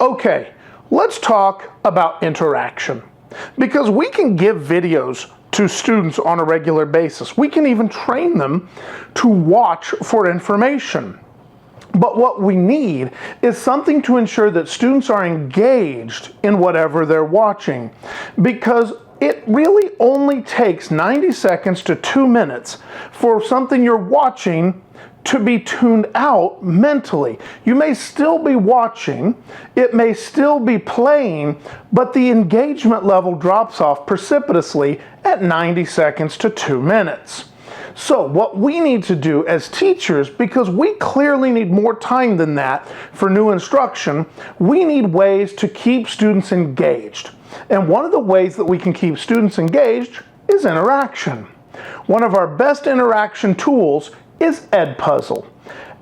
Okay, let's talk about interaction, because we can give videos to students on a regular basis. We can even train them to watch for information. But what we need is something to ensure that students are engaged in whatever they're watching, because it really only takes 90 seconds to 2 minutes for something you're watching to be tuned out mentally. You may still be watching, it may still be playing, but the engagement level drops off precipitously at 90 seconds to 2 minutes. So what we need to do as teachers, because we clearly need more time than that for new instruction, we need ways to keep students engaged. And one of the ways that we can keep students engaged is interaction. One of our best interaction tools is Edpuzzle.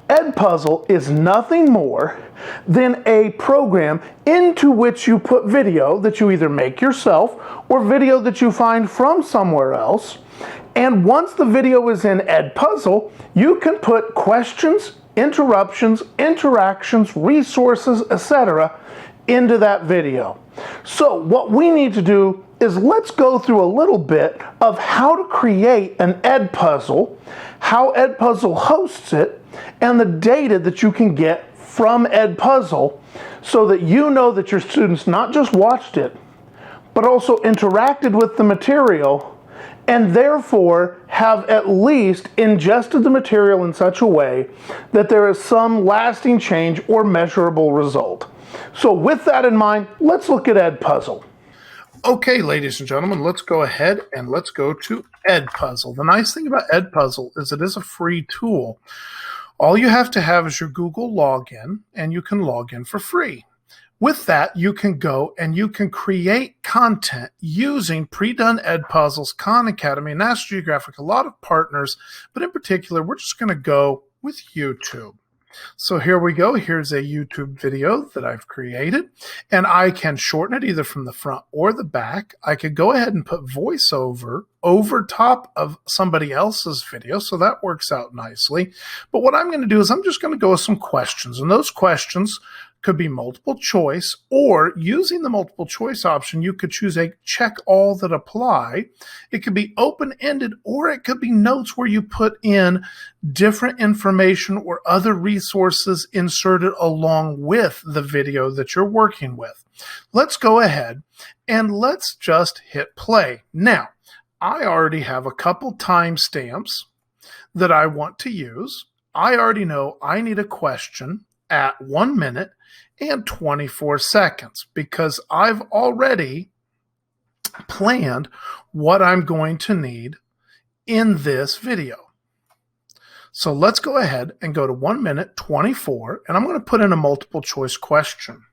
Edpuzzle is nothing more than a program into which you put video that you either make yourself or video that you find from somewhere else. And once the video is in Edpuzzle, you can put questions, interruptions, interactions, resources, etc. into that video. So what we need to do is let's go through a little bit of how to create an Edpuzzle, how Edpuzzle hosts it, and the data that you can get from Edpuzzle so that you know that your students not just watched it, but also interacted with the material and therefore have at least ingested the material in such a way that there is some lasting change or measurable result. So with that in mind, let's look at Edpuzzle. Okay, ladies and gentlemen, let's go ahead and let's go to Edpuzzle. The nice thing about Edpuzzle is it is a free tool. All you have to have is your Google login, and you can log in for free. With that, you can go and you can create content using pre-done Edpuzzles, Khan Academy, and National Geographic, a lot of partners, but in particular, we're just going to go with YouTube. So here we go. Here's a YouTube video that I've created, and I can shorten it either from the front or the back. I could go ahead and put voiceover over top of somebody else's video, so that works out nicely. But what I'm going to do is I'm just going to go with some questions, and those questions could be multiple choice, or using the multiple choice option, you could choose a check all that apply. It could be open-ended, or it could be notes where you put in different information or other resources inserted along with the video that you're working with. Let's go ahead and let's just hit play. Now, I already have a couple timestamps that I want to use. I already know I need a question at 1 minute and 24 seconds because I've already planned what I'm going to need in this video. So let's go ahead and go to 1 minute 24, and I'm going to put in a multiple choice question.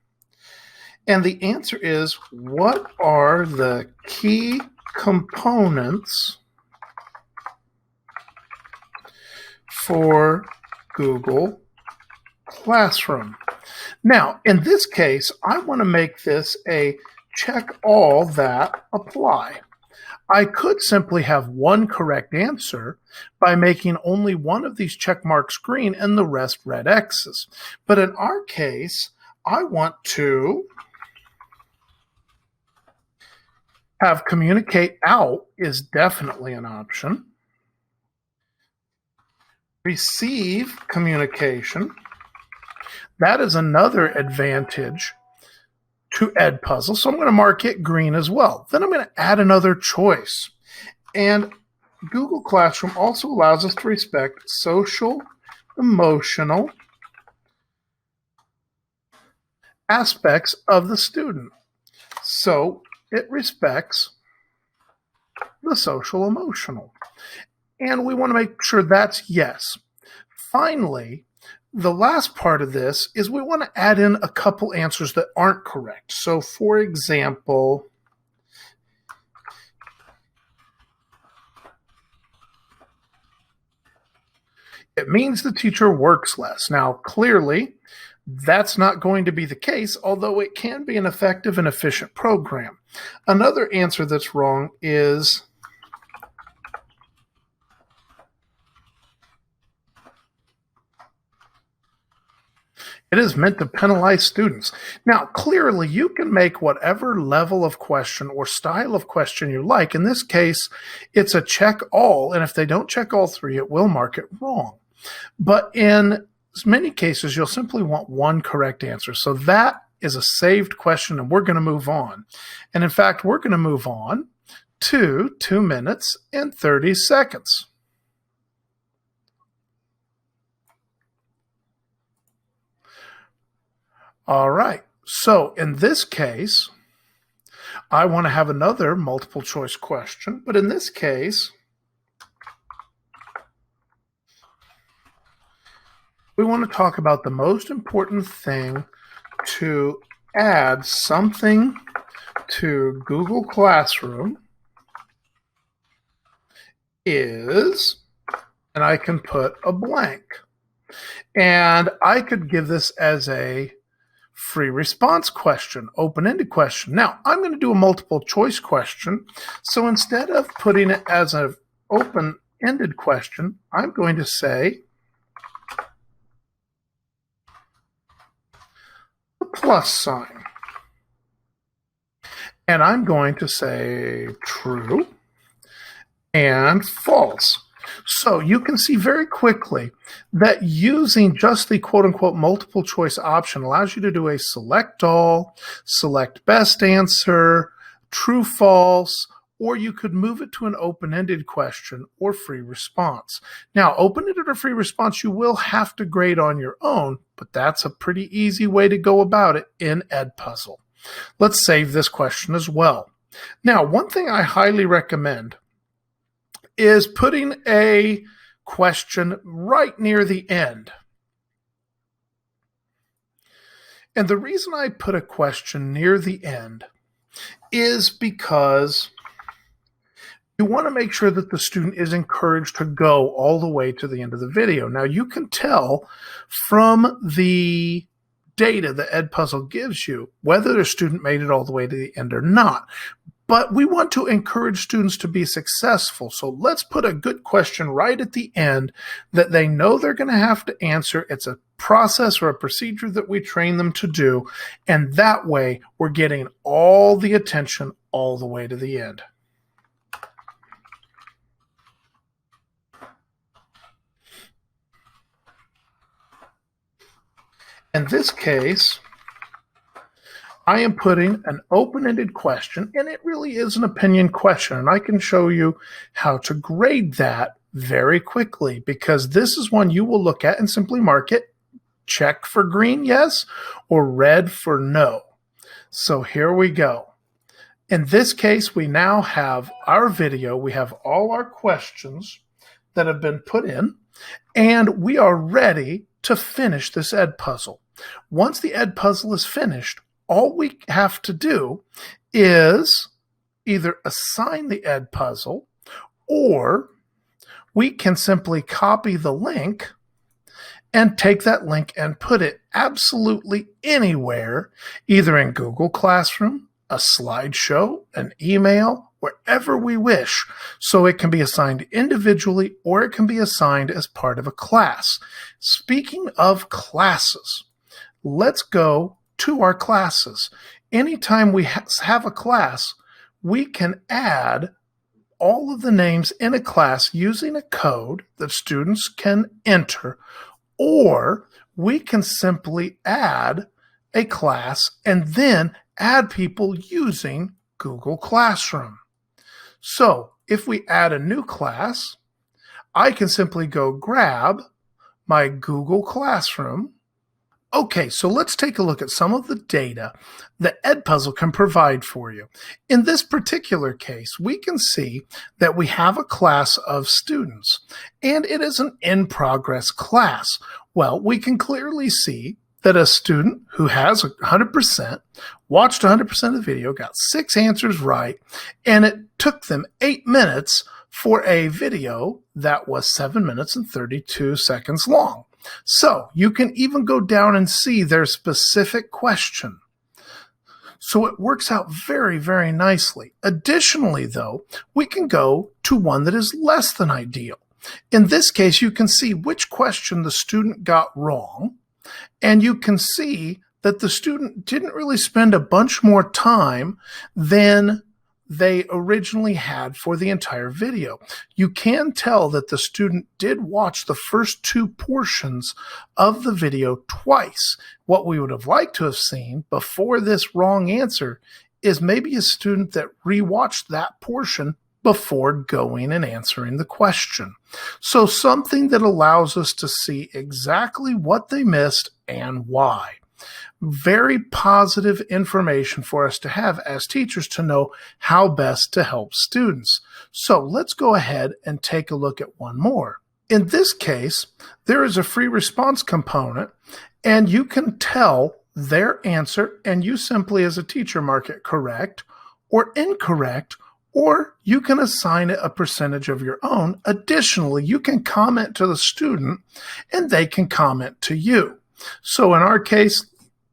And the answer is, what are the key components for Google Classroom? Now, in this case, I want to make this a check all that apply. I could simply have one correct answer by making only one of these check marks green and the rest red X's. But in our case, I want to have communicate out is definitely an option. Receive communication. That is another advantage to Edpuzzle, so I'm going to mark it green as well. Then I'm going to add another choice. And Google Classroom also allows us to respect social, emotional aspects of the student. So it respects the social, emotional. And we want to make sure that's yes. Finally, the last part of this is we want to add in a couple answers that aren't correct. So for example, it means the teacher works less. Now, clearly, that's not going to be the case, although it can be an effective and efficient program. Another answer that's wrong is It is meant to penalize students. Now, clearly, you can make whatever level of question or style of question you like. In this case, it's a check all, and if they don't check all three, it will mark it wrong. But in many cases, you'll simply want one correct answer. So that is a saved question, and we're going to move on. And in fact, we're going to move on to 2 minutes and 30 seconds. All right, so in this case, I want to have another multiple choice question, but in this case, we want to talk about the most important thing to add something to Google Classroom is, and I can put a blank. And I could give this as a free response question, open-ended question. Now, I'm going to do a multiple choice question. So instead of putting it as an open-ended question, I'm going to say the plus sign. And I'm going to say true and false. So you can see very quickly that using just the quote-unquote multiple choice option allows you to do a select all, select best answer, true, false, or you could move it to an open-ended question or free response. Now, open-ended or free response, you will have to grade on your own, but that's a pretty easy way to go about it in Edpuzzle. Let's save this question as well. Now, one thing I highly recommend is putting a question right near the end. And the reason I put a question near the end is because you want to make sure that the student is encouraged to go all the way to the end of the video. Now, you can tell from the data that Edpuzzle gives you whether the student made it all the way to the end or not. But we want to encourage students to be successful. So let's put a good question right at the end that they know they're going to have to answer. It's a process or a procedure that we train them to do. And that way we're getting all the attention all the way to the end. In this case, I am putting an open-ended question, and it really is an opinion question, and I can show you how to grade that very quickly, because this is one you will look at and simply mark it, check for green, yes, or red for no. So here we go. In this case, we now have our video, we have all our questions that have been put in, and we are ready to finish this Edpuzzle. Once the Edpuzzle is finished, all we have to do is either assign the Edpuzzle, or we can simply copy the link and take that link and put it absolutely anywhere, either in Google Classroom, a slideshow, an email, wherever we wish. So it can be assigned individually or it can be assigned as part of a class. Speaking of classes, let's go to our classes. Anytime we have a class, we can add all of the names in a class using a code that students can enter, or we can simply add a class and then add people using Google Classroom. So if we add a new class, I can simply go grab my Google Classroom. Okay, so let's take a look at some of the data that Edpuzzle can provide for you. In this particular case, we can see that we have a class of students, and it is an in-progress class. Well, we can clearly see that a student who has 100%, watched 100% of the video, got 6 answers right, and it took them 8 minutes for a video that was 7 minutes and 32 seconds long. So you can even go down and see their specific question. So it works out very, very nicely. Additionally, though, we can go to one that is less than ideal. In this case, you can see which question the student got wrong, And you can see that the student didn't really spend a bunch more time than they originally had for the entire video. You can tell that the student did watch the first two portions of the video twice. What we would have liked to have seen before this wrong answer is maybe a student that rewatched that portion before going and answering the question. So something that allows us to see exactly what they missed and why. Very positive information for us to have as teachers to know how best to help students. So let's go ahead and take a look at one more. In this case, there is a free response component, and you can tell their answer, and you simply as a teacher mark it correct or incorrect, or you can assign it a percentage of your own. Additionally, you can comment to the student and they can comment to you. So in our case,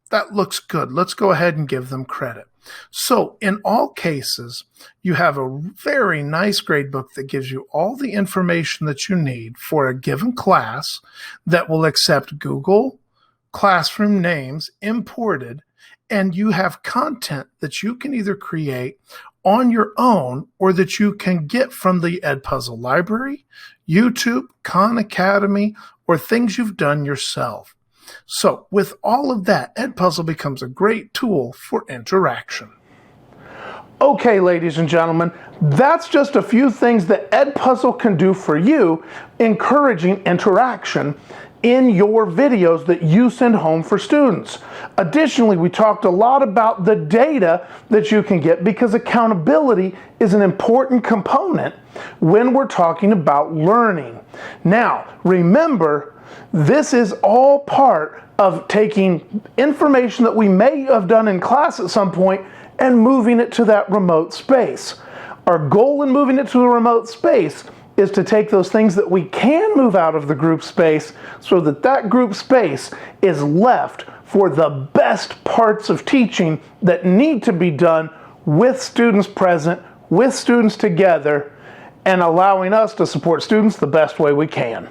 that looks good. Let's go ahead and give them credit. So in all cases, you have a very nice gradebook that gives you all the information that you need for a given class that will accept Google Classroom names imported, and you have content that you can either create on your own or that you can get from the Edpuzzle library, YouTube, Khan Academy, or things you've done yourself. So with all of that, Edpuzzle becomes a great tool for interaction. Okay, ladies and gentlemen, that's just a few things that Edpuzzle can do for you, encouraging interaction in your videos that you send home for students. Additionally, we talked a lot about the data that you can get, because accountability is an important component when we're talking about learning. Now, remember, this is all part of taking information that we may have done in class at some point and moving it to that remote space. Our goal in moving it to the remote space is to take those things that we can move out of the group space so that that group space is left for the best parts of teaching that need to be done with students present, with students together, and allowing us to support students the best way we can.